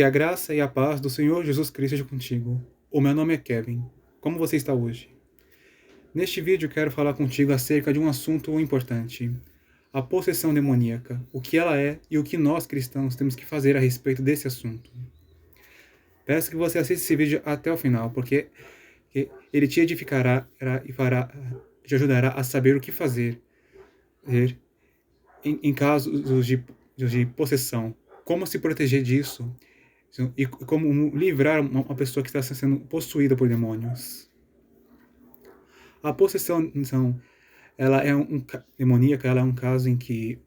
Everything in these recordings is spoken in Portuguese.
Que a graça e a paz do Senhor Jesus Cristo seja contigo. O meu nome é Kevin. Como você está hoje? Neste vídeo quero falar contigo acerca de um assunto importante. A possessão demoníaca, o que ela é e o que nós cristãos temos que fazer a respeito desse assunto. Peço que você assista esse vídeo até o final, porque ele te edificará e te ajudará a saber o que fazer em casos de possessão, como se proteger disso e como livrar uma pessoa que está sendo possuída por demônios. A possessão, ela é demoníaca, ela é um caso em que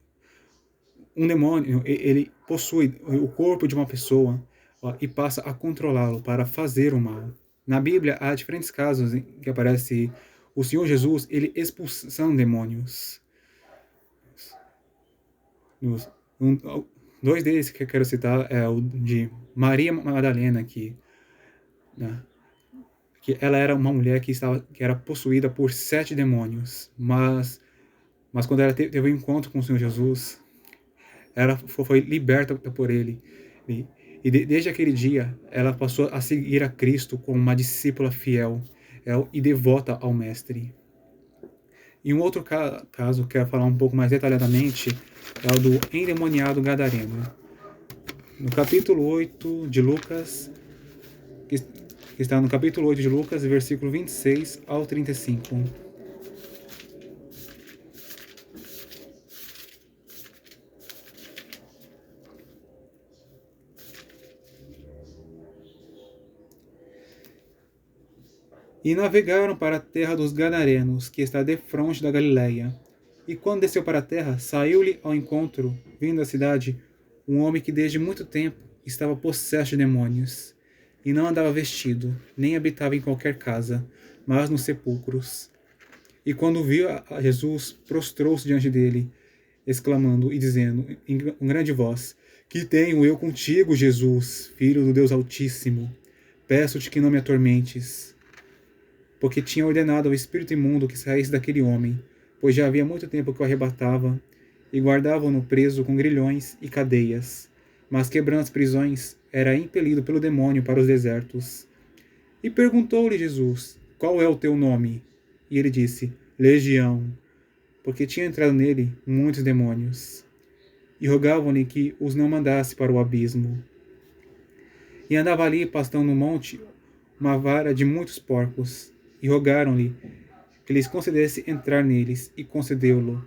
um demônio, ele possui o corpo de uma pessoa e passa a controlá-lo para fazer o mal. Na Bíblia, há diferentes casos em que aparece o Senhor Jesus, ele expulsando demônios. Dois deles que eu quero citar é o de Maria Madalena, que ela era uma mulher que era possuída por 7 demônios, mas quando ela teve um encontro com o Senhor Jesus, ela foi liberta por ele. Desde aquele dia, ela passou a seguir a Cristo como uma discípula fiel e devota ao Mestre. E um outro caso que eu quero falar um pouco mais detalhadamente é o do endemoniado gadareno. No capítulo 8 de Lucas, que está no capítulo 8 de Lucas, versículo 26 ao 35. E navegaram para a terra dos Gadarenos, que está defronte da Galileia. E quando desceu para a terra, saiu-lhe ao encontro, vindo da cidade, um homem que desde muito tempo estava possesso de demônios, e não andava vestido, nem habitava em qualquer casa, mas nos sepulcros. E quando viu a Jesus, prostrou-se diante dele, exclamando e dizendo em grande voz: Que tenho eu contigo, Jesus, Filho do Deus Altíssimo? Peço-te que não me atormentes. Porque tinha ordenado ao espírito imundo que saísse daquele homem, pois já havia muito tempo que o arrebatava, e guardavam-no preso com grilhões e cadeias. Mas quebrando as prisões, era impelido pelo demônio para os desertos. E perguntou-lhe Jesus: Qual é o teu nome? E ele disse: Legião, porque tinha entrado nele muitos demônios. E rogavam-lhe que os não mandasse para o abismo. E andava ali, pastando no monte, uma vara de muitos porcos, e rogaram-lhe que lhes concedesse entrar neles, e concedeu-lo.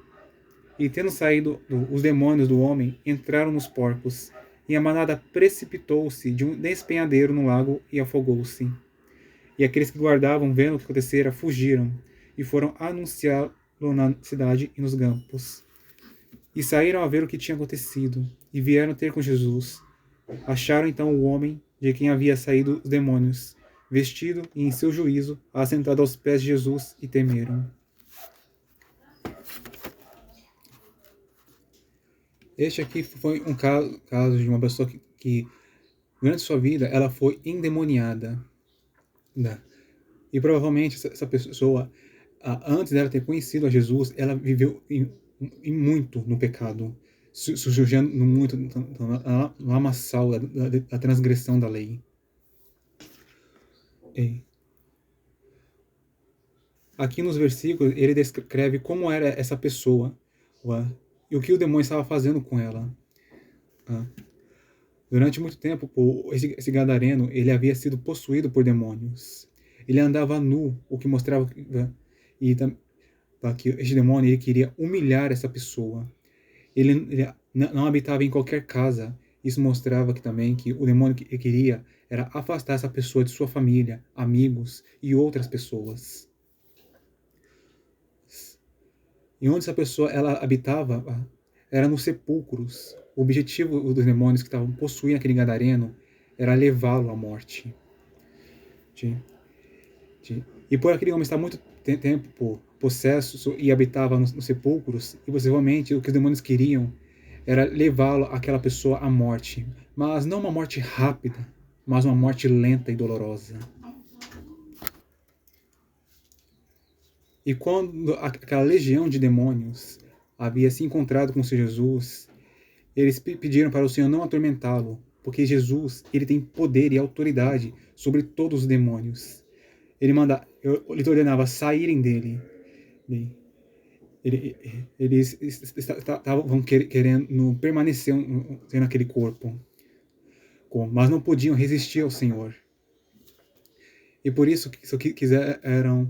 E tendo saído os demônios do homem, entraram nos porcos, e a manada precipitou-se de um despenhadeiro no lago e afogou-se. E aqueles que guardavam, vendo o que acontecera, fugiram, e foram anunciá-lo na cidade e nos campos. E saíram a ver o que tinha acontecido, e vieram ter com Jesus. Acharam então o homem de quem havia saído os demônios, vestido e em seu juízo, assentado aos pés de Jesus, e temeram. Este aqui foi um caso de uma pessoa que durante sua vida, ela foi endemoniada. E provavelmente essa pessoa, antes dela ter conhecido a Jesus, ela viveu muito no pecado, sujando muito no lamaçal da transgressão da lei. Aqui nos versículos, ele descreve como era essa pessoa e o que o demônio estava fazendo com ela. Durante muito tempo, esse gadareno, ele havia sido possuído por demônios. Ele andava nu, o que mostrava que esse demônio ele queria humilhar essa pessoa. Ele não habitava em qualquer casa. Isso mostrava também que o demônio que queria era afastar essa pessoa de sua família, amigos e outras pessoas. E onde essa pessoa ela habitava era nos sepulcros. O objetivo dos demônios que estavam possuindo aquele gadareno era levá-lo à morte. E por aquele homem estar muito tempo possesso e habitava nos sepulcros, e possivelmente o que os demônios queriam era levá-lo, aquela pessoa, à morte. Mas não uma morte rápida, mas uma morte lenta e dolorosa. E quando aquela legião de demônios havia se encontrado com o Senhor Jesus, eles pediram para o Senhor não atormentá-lo, porque Jesus, ele tem poder e autoridade sobre todos os demônios. Ele ordenava saírem dele. Eles estavam querendo permanecer naquele corpo, mas não podiam resistir ao Senhor. E por isso que quiseram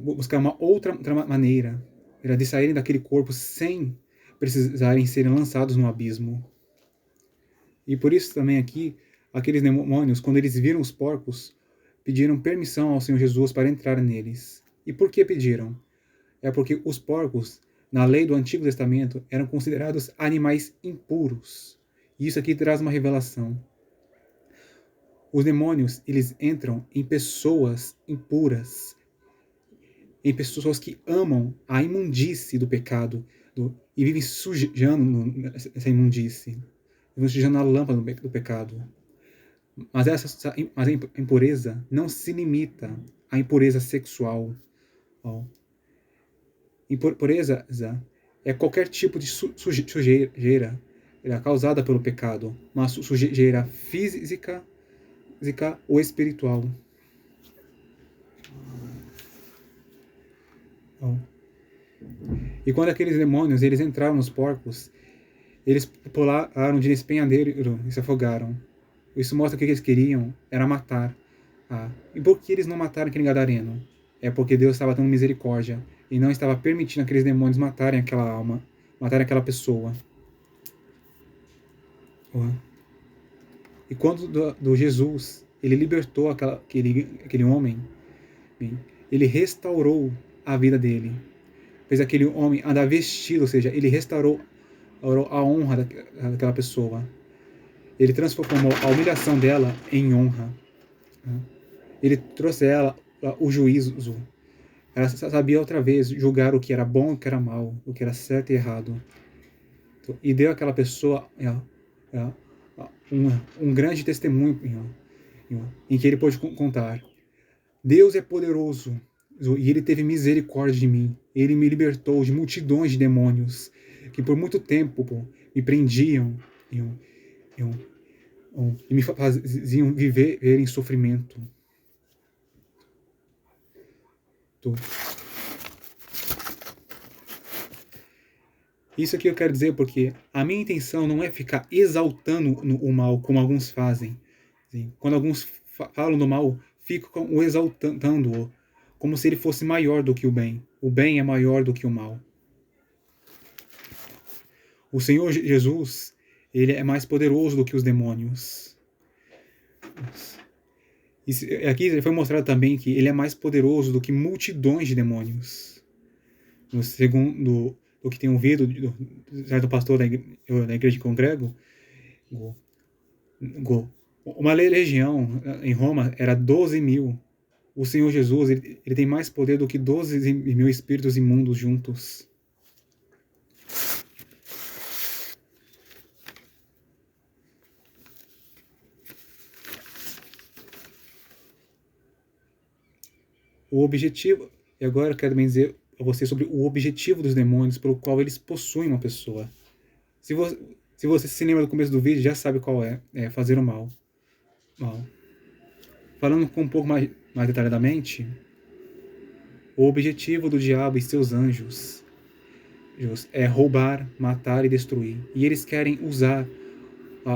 buscar uma outra maneira, era de saírem daquele corpo sem precisarem serem lançados no abismo. E por isso também aqui, aqueles demônios, quando eles viram os porcos, pediram permissão ao Senhor Jesus para entrar neles. E por que pediram? É porque os porcos, na lei do Antigo Testamento, eram considerados animais impuros. E isso aqui traz uma revelação. Os demônios, eles entram em pessoas impuras, em pessoas que amam a imundície do pecado e vivem sujando essa imundície, vivem sujando a lâmpada do pecado. Mas a impureza não se limita à impureza sexual. Impureza é qualquer tipo de sujeira causada pelo pecado, uma sujeira física ou espiritual. E quando aqueles demônios eles entraram nos porcos, eles pularam de despenhadeiro e se afogaram. Isso mostra que o que eles queriam era matar. E por que eles não mataram aquele gadareno? É porque Deus estava dando misericórdia e não estava permitindo aqueles demônios matarem aquela alma, matarem aquela pessoa. E quando do Jesus, ele libertou aquele homem, ele restaurou a vida dele. Fez aquele homem andar vestido, ou seja, ele restaurou a honra daquela pessoa. Ele transformou a humilhação dela em honra. Ele trouxe a ela o juízo. Ela sabia outra vez julgar o que era bom e o que era mal, o que era certo e errado. E deu àquela pessoa um grande testemunho em que ele pôde contar. Deus é poderoso e ele teve misericórdia de mim. Ele me libertou de multidões de demônios que por muito tempo me prendiam e me faziam viver em sofrimento. Isso aqui eu quero dizer porque a minha intenção não é ficar exaltando o mal, como alguns fazem. Quando alguns falam do mal, ficam o exaltando-o, como se ele fosse maior do que o bem. O bem é maior do que o mal. O Senhor Jesus, ele é mais poderoso do que os demônios. Aqui foi mostrado também que ele é mais poderoso do que multidões de demônios. Segundo o que tenho ouvido do certo pastor da igreja que congrego, uma legião em Roma era 12 mil. O Senhor Jesus, ele tem mais poder do que 12 mil espíritos imundos juntos. O objetivo, e agora eu quero também dizer a você sobre o objetivo dos demônios pelo qual eles possuem uma pessoa. Se você se lembra do começo do vídeo, já sabe qual é fazer o mal. Falando um pouco mais detalhadamente, o objetivo do diabo e seus anjos é roubar, matar e destruir. E eles querem usar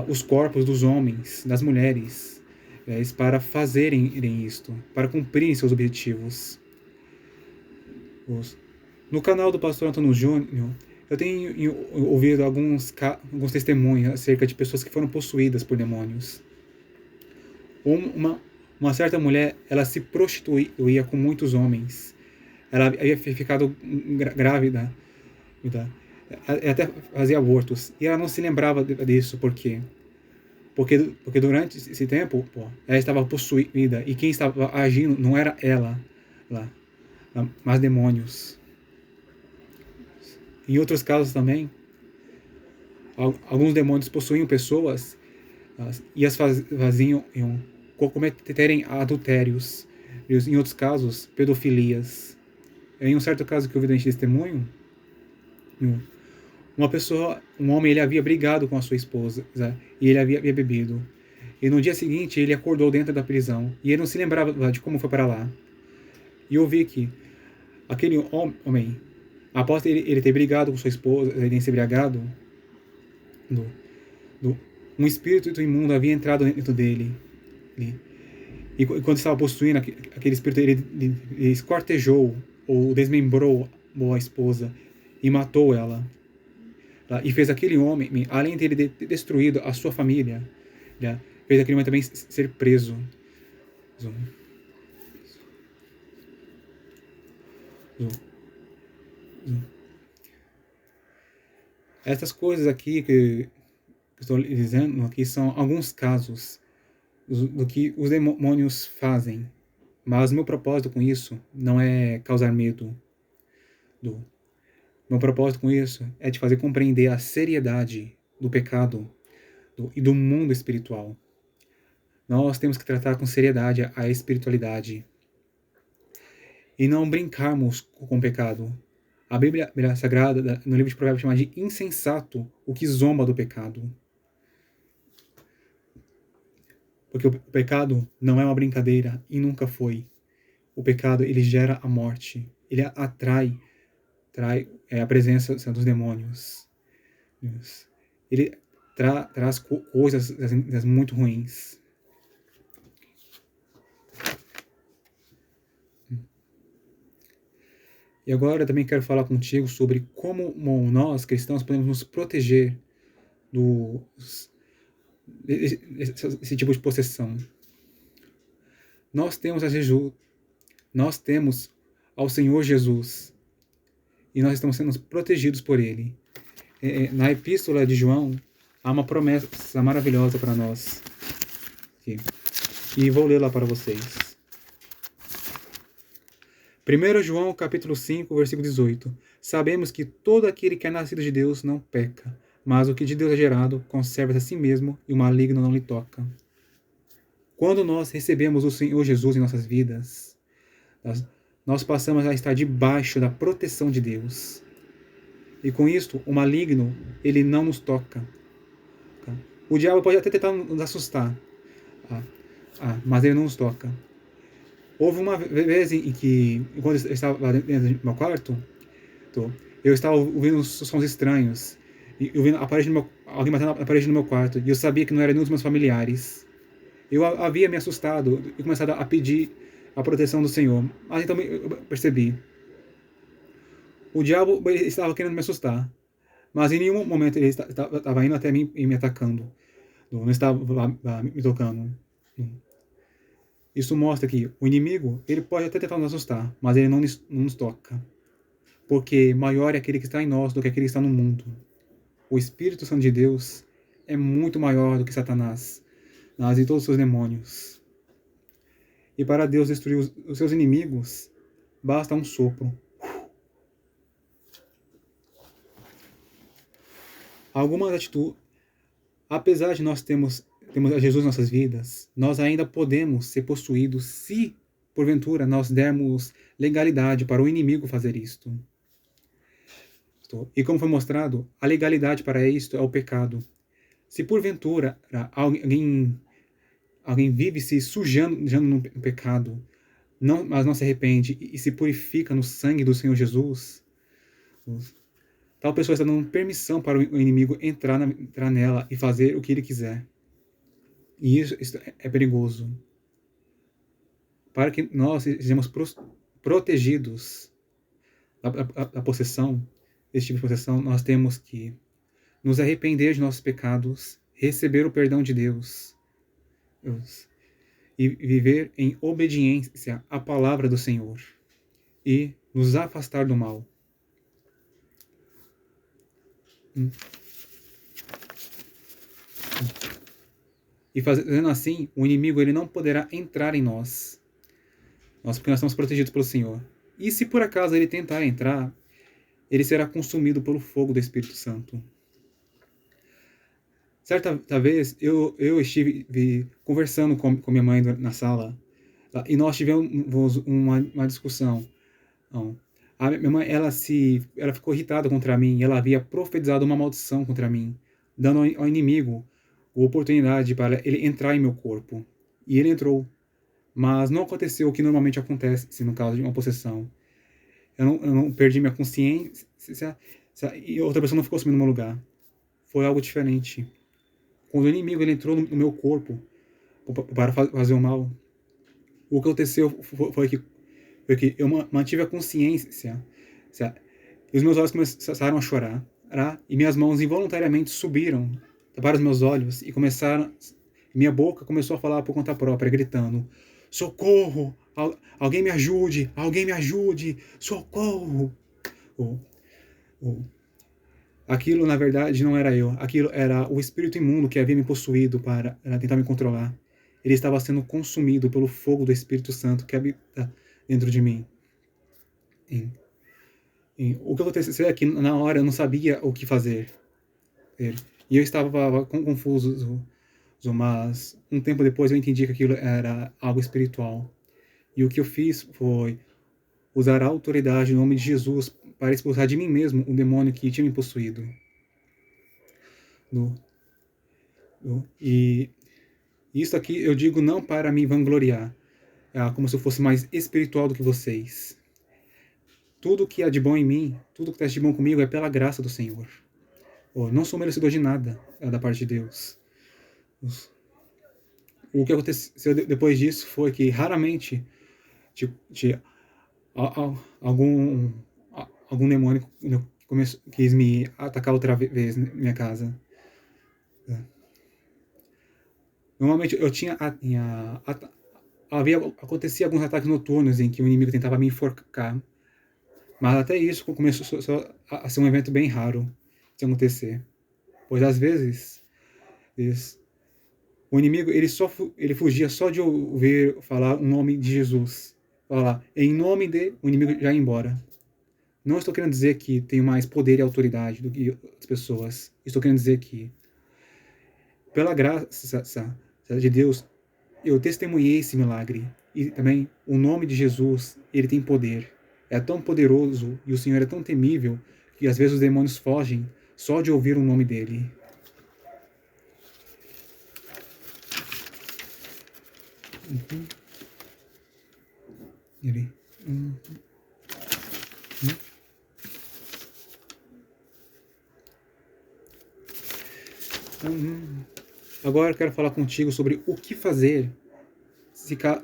os corpos dos homens, das mulheres, para fazerem isto, para cumprirem seus objetivos. No canal do pastor Antônio Júnior, eu tenho ouvido alguns testemunhos acerca de pessoas que foram possuídas por demônios. Uma certa mulher, ela se prostituía com muitos homens. Ela havia ficado grávida, até fazia abortos. E ela não se lembrava disso, por quê? Porque durante esse tempo, ela estava possuída. E quem estava agindo não era ela, mas demônios. Em outros casos também, alguns demônios possuíam pessoas e as faziam cometerem adultérios. Em outros casos, pedofilias. Em um certo caso que eu vi deste testemunho, Um homem, ele havia brigado com a sua esposa, e ele havia bebido. E no dia seguinte ele acordou dentro da prisão e ele não se lembrava de como foi para lá. E eu vi que aquele homem, após ele ter brigado com sua esposa, ele ter se embriagado, do, um espírito imundo havia entrado dentro dele. E quando estava possuindo aquele espírito, ele esquartejou ou desmembrou a esposa e matou ela. Tá? E fez aquele homem, além de ele ter destruído a sua família, fez aquele homem também ser preso. Zoom. Essas coisas aqui que estou dizendo aqui são alguns casos do que os demônios fazem. Mas meu propósito com isso não é causar medo. Meu propósito com isso é te fazer compreender a seriedade do pecado e do mundo espiritual. Nós temos que tratar com seriedade a espiritualidade e não brincarmos com o pecado. A Bíblia Sagrada, no livro de Provérbios, chama de insensato o que zomba do pecado. Porque o pecado não é uma brincadeira e nunca foi. O pecado, ele gera a morte. Ele atrai a presença dos demônios. Ele traz coisas muito ruins. E agora eu também quero falar contigo sobre como nós, cristãos, podemos nos proteger desse tipo de possessão. Nós temos ao Senhor Jesus e nós estamos sendo protegidos por Ele. Na Epístola de João há uma promessa maravilhosa para nós. Aqui. E vou lê-la para vocês. 1 João capítulo 5, versículo 18. Sabemos que todo aquele que é nascido de Deus não peca, mas o que de Deus é gerado conserva-se a si mesmo e o maligno não lhe toca. Quando nós recebemos o Senhor Jesus em nossas vidas, nós passamos a estar debaixo da proteção de Deus. E com isto, o maligno, ele não nos toca. O diabo pode até tentar nos assustar, mas ele não nos toca. Houve uma vez em que, quando eu estava dentro do meu quarto, eu estava ouvindo sons estranhos, e ouvindo alguém batendo na parede do meu quarto, e eu sabia que não era nenhum dos meus familiares. Eu havia me assustado e começado a pedir a proteção do Senhor. Mas então eu percebi. O diabo estava querendo me assustar, mas em nenhum momento ele estava indo até mim e me atacando. Não estava me tocando. Isso mostra que o inimigo, ele pode até tentar nos assustar, mas ele não nos toca. Porque maior é aquele que está em nós do que aquele que está no mundo. O Espírito Santo de Deus é muito maior do que Satanás e todos os seus demônios. E para Deus destruir os seus inimigos, basta um sopro. Algumas atitudes, apesar de nós temos a Jesus em nossas vidas, nós ainda podemos ser possuídos se, porventura, nós dermos legalidade para o inimigo fazer isto. E como foi mostrado, a legalidade para isto é o pecado. Se porventura alguém vive se sujando no pecado, mas não se arrepende e se purifica no sangue do Senhor Jesus, tal pessoa está dando permissão para o inimigo entrar nela e fazer o que ele quiser. E isso é perigoso. Para que nós sejamos protegidos da possessão, desse tipo de possessão, nós temos que nos arrepender de nossos pecados, receber o perdão de Deus e viver em obediência à palavra do Senhor e nos afastar do mal. E fazendo assim, o inimigo ele não poderá entrar em nós. Porque nós estamos protegidos pelo Senhor. E se por acaso ele tentar entrar, ele será consumido pelo fogo do Espírito Santo. Certa vez, eu estive conversando com minha mãe na sala, e nós tivemos uma discussão. A minha mãe, ela ficou irritada contra mim, ela havia profetizado uma maldição contra mim, dando ao inimigo a oportunidade para ele entrar em meu corpo. E ele entrou. Mas não aconteceu o que normalmente acontece no caso de uma possessão. Eu não perdi minha consciência e outra pessoa não ficou sumindo no meu lugar. Foi algo diferente. Quando o inimigo ele entrou no meu corpo para fazer o mal, o que aconteceu foi que eu mantive a consciência. E os meus olhos começaram a chorar. E minhas mãos involuntariamente subiram para os meus olhos e começaram. Minha boca começou a falar por conta própria, gritando: socorro! Alguém me ajude! Alguém me ajude! Socorro! Oh, oh. Aquilo, na verdade, não era eu. Aquilo era o espírito imundo que havia me possuído para tentar me controlar. Ele estava sendo consumido pelo fogo do Espírito Santo que habita dentro de mim. O que aconteceu é que, na hora, eu não sabia o que fazer. E eu estava confuso, mas um tempo depois eu entendi que aquilo era algo espiritual. E o que eu fiz foi usar a autoridade no nome de Jesus para expulsar de mim mesmo o demônio que tinha me possuído. E isso aqui eu digo não para me vangloriar, como se eu fosse mais espiritual do que vocês. Tudo que há de bom em mim, tudo que está de bom comigo é pela graça do Senhor. Não sou merecedor de nada da parte de Deus. O que aconteceu depois disso foi que raramente algum demônio quis me atacar outra vez na minha casa. Normalmente eu acontecia alguns ataques noturnos em que o inimigo tentava me enforcar, mas até isso começou a ser um evento bem raro de acontecer, pois às vezes o inimigo ele fugia só de ouvir falar o nome de Jesus, falar em nome de, o inimigo já ia embora. Não estou querendo dizer que tenho mais poder e autoridade do que as pessoas. Estou querendo dizer que, pela graça de Deus, eu testemunhei esse milagre. E também o nome de Jesus, ele tem poder. É tão poderoso e o Senhor é tão temível que às vezes os demônios fogem só de ouvir o nome dele. Agora eu quero falar contigo sobre o que fazer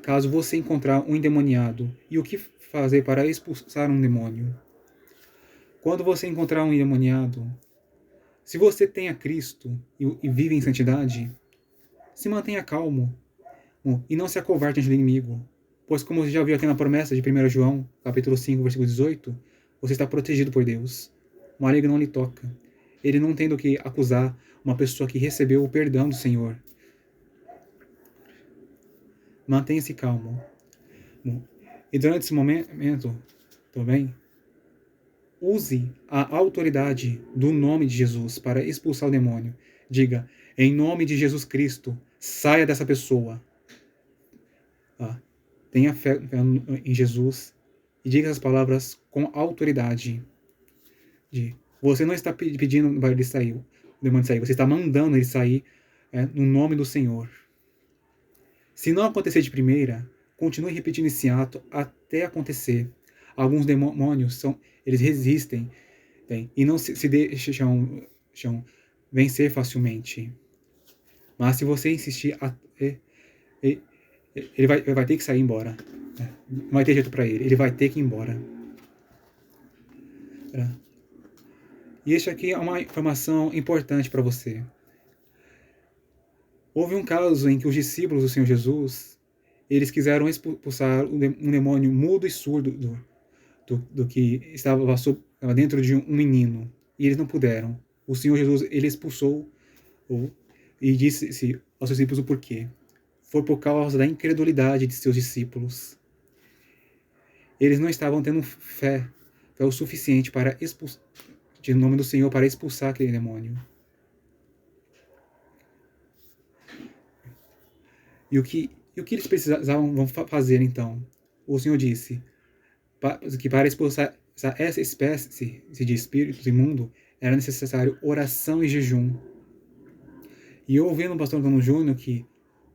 caso você encontrar um endemoniado e o que fazer para expulsar um demônio. Quando você encontrar um endemoniado, se você tem a Cristo e vive em santidade, se mantenha calmo e não se acovarde diante do inimigo, pois como você já viu aqui na promessa de 1 João, capítulo 5, versículo 18, você está protegido por Deus. O maligno não lhe toca. Ele não tem do que acusar uma pessoa que recebeu o perdão do Senhor. Mantenha-se calmo. E durante esse momento, também, use a autoridade do nome de Jesus para expulsar o demônio. Diga, em nome de Jesus Cristo, saia dessa pessoa. Tenha fé em Jesus e diga essas palavras com autoridade. Você não está pedindo para ele sair, o demônio sair, você está mandando ele sair no nome do Senhor. Se não acontecer de primeira, continue repetindo esse ato até acontecer. Alguns demônios eles resistem e não se deixam vencer facilmente. Mas se você insistir, ele vai ter que sair embora. Não vai ter jeito para ele. Ele vai ter que ir embora. E isso aqui é uma informação importante para você. Houve um caso em que os discípulos do Senhor Jesus, eles quiseram expulsar um demônio mudo e surdo do que estava dentro de um menino. E eles não puderam. O Senhor Jesus, ele expulsou e disse aos seus discípulos o porquê. Foi por causa da incredulidade de seus discípulos. Eles não estavam tendo fé o suficiente para expulsar, em nome do Senhor, para expulsar aquele demônio. E o que eles precisavam fazer, então? O Senhor disse que para expulsar essa espécie de espíritos imundo era necessário oração e jejum. E eu ouvi no pastor Antônio Júnior que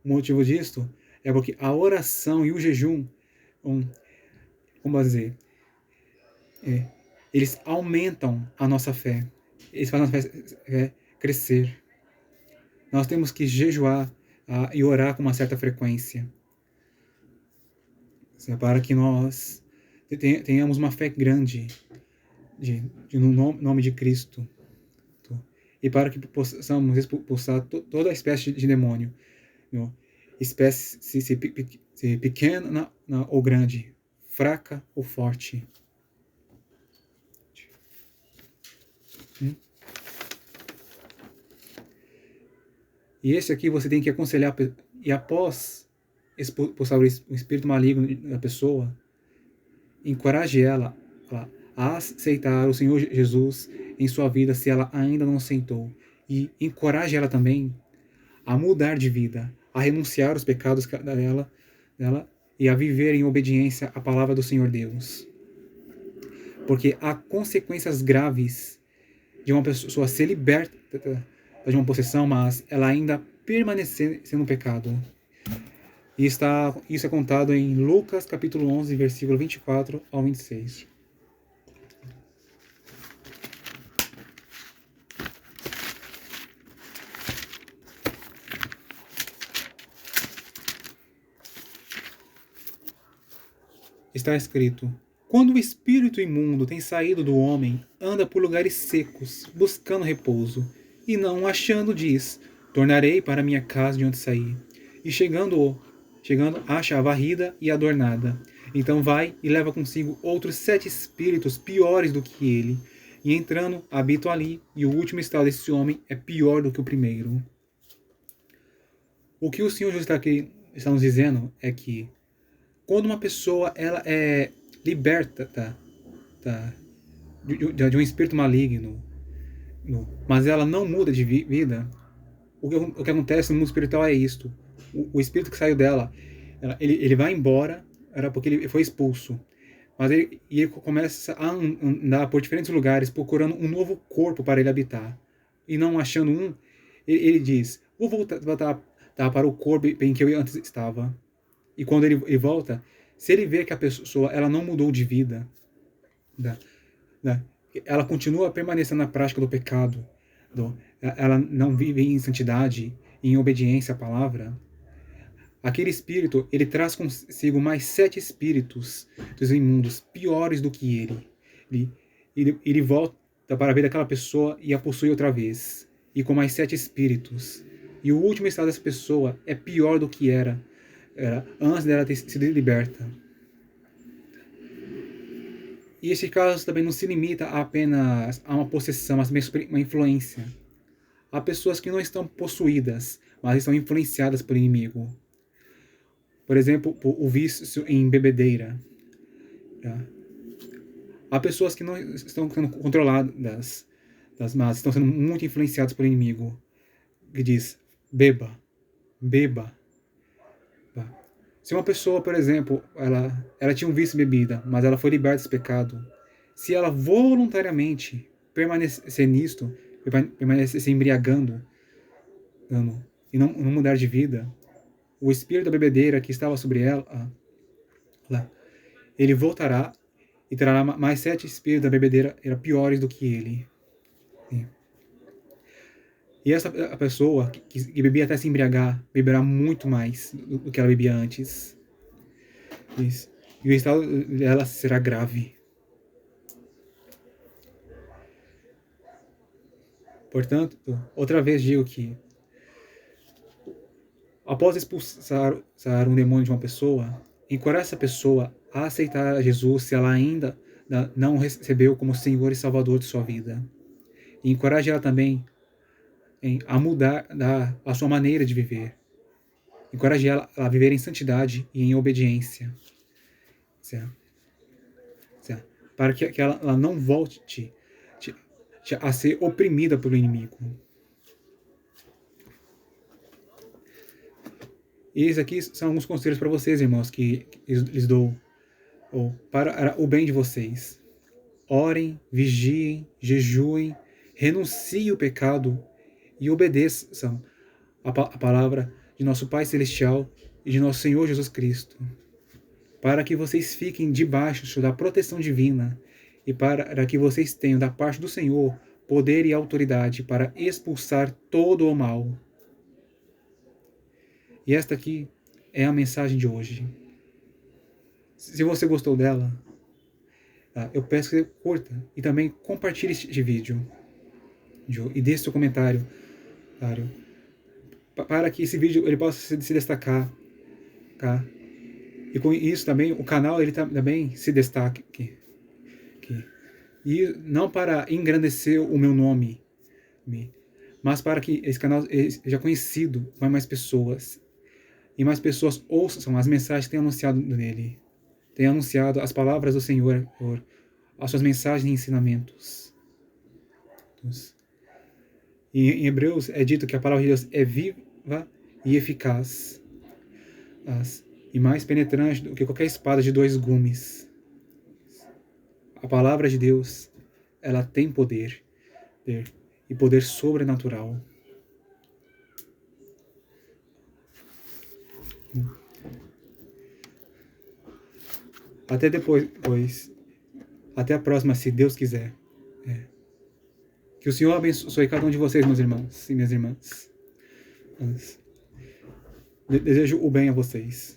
o motivo disto é porque a oração e o jejum, como dizer, eles aumentam a nossa fé. Eles fazem a fé crescer. Nós temos que jejuar e orar com uma certa frequência, para que nós tenhamos uma fé grande no nome de Cristo, e para que possamos expulsar toda espécie de demônio, espécie se pequena ou grande, fraca ou forte. E esse aqui você tem que aconselhar, e após expulsar o espírito maligno da pessoa, encoraje ela a aceitar o Senhor Jesus em sua vida se ela ainda não aceitou. E encoraje ela também a mudar de vida, a renunciar aos pecados dela e a viver em obediência à palavra do Senhor Deus. Porque há consequências graves de uma pessoa ser liberta de uma possessão, mas ela ainda permanecer no pecado. E isso é contado em Lucas capítulo 11, versículo 24 ao 26. Está escrito: quando o espírito imundo tem saído do homem, anda por lugares secos, buscando repouso, e não o achando, diz: tornarei para minha casa de onde saí. E chegando, acha a varrida e adornada. Então vai e leva consigo outros 7 espíritos piores do que ele, e entrando, habitam ali, e o último estado desse homem é pior do que o primeiro. O que o Senhor Jesus está nos dizendo é que quando uma pessoa ela é liberta de um espírito maligno, mas ela não muda de vida, o que acontece no mundo espiritual é isto: o espírito que saiu dela, ele vai embora, era porque ele foi expulso, mas ele começa a andar por diferentes lugares procurando um novo corpo para ele habitar, e não achando ele diz: vou voltar para o corpo em que eu antes estava. E quando ele volta, se ele vê que a pessoa ela não mudou de vida, ela continua permanecendo na prática do pecado, ela não vive em santidade, em obediência à palavra, aquele espírito ele traz consigo mais 7 espíritos dos imundos, piores do que ele volta para ver aquela pessoa e a possui outra vez, e com mais 7 espíritos. E o último estado dessa pessoa é pior do que era antes dela ter sido liberta. E esse caso também não se limita apenas a uma possessão, mas também uma influência. Há pessoas que não estão possuídas, mas estão influenciadas pelo inimigo. Por exemplo, o vício em bebedeira. Há pessoas que não estão sendo controladas, mas estão sendo muito influenciadas pelo inimigo, que diz: beba. Se uma pessoa, por exemplo, ela tinha um vício em bebida, mas ela foi liberta desse pecado, se ela voluntariamente permanecer nisto, permanecer se embriagando, e não mudar de vida, o espírito da bebedeira que estava sobre ela, ele voltará e trará mais 7 espíritos da bebedeira piores do que ele. E essa pessoa que bebia até se embriagar, beberá muito mais do que ela bebia antes. Isso. E o estado dela será grave. Portanto, outra vez digo que, após expulsar um demônio de uma pessoa, encoraje essa pessoa a aceitar Jesus se ela ainda não o recebeu como Senhor e Salvador de sua vida. E encoraje ela também a mudar a sua maneira de viver. Encoraje ela a viver em santidade e em obediência. Certo? Para que ela não volte a ser oprimida pelo inimigo. E esses aqui são alguns conselhos para vocês, irmãos, que lhes dou para o bem de vocês. orem, vigiem, jejuem, renunciem o pecado e obedeçam a palavra de nosso Pai Celestial e de nosso Senhor Jesus Cristo, para que vocês fiquem debaixo da proteção divina e para que vocês tenham da parte do Senhor poder e autoridade para expulsar todo o mal. E esta aqui é a mensagem de hoje. Se você gostou dela, eu peço que você curta e também compartilhe este vídeo e deixe seu comentário, para que esse vídeo ele possa se destacar, tá? E com isso também o canal ele também se destaque aqui. E não para engrandecer o meu nome, mas para que esse canal seja conhecido por mais pessoas e mais pessoas ouçam as mensagens que tem anunciado nele, tem anunciado as palavras do Senhor, as suas mensagens e ensinamentos. E em Hebreus é dito que a palavra de Deus é viva e eficaz, e mais penetrante do que qualquer espada de 2 gumes. A palavra de Deus, ela tem poder, e poder sobrenatural. Até depois. Até a próxima, se Deus quiser. Que o Senhor abençoe cada um de vocês, meus irmãos e minhas irmãs. Desejo o bem a vocês.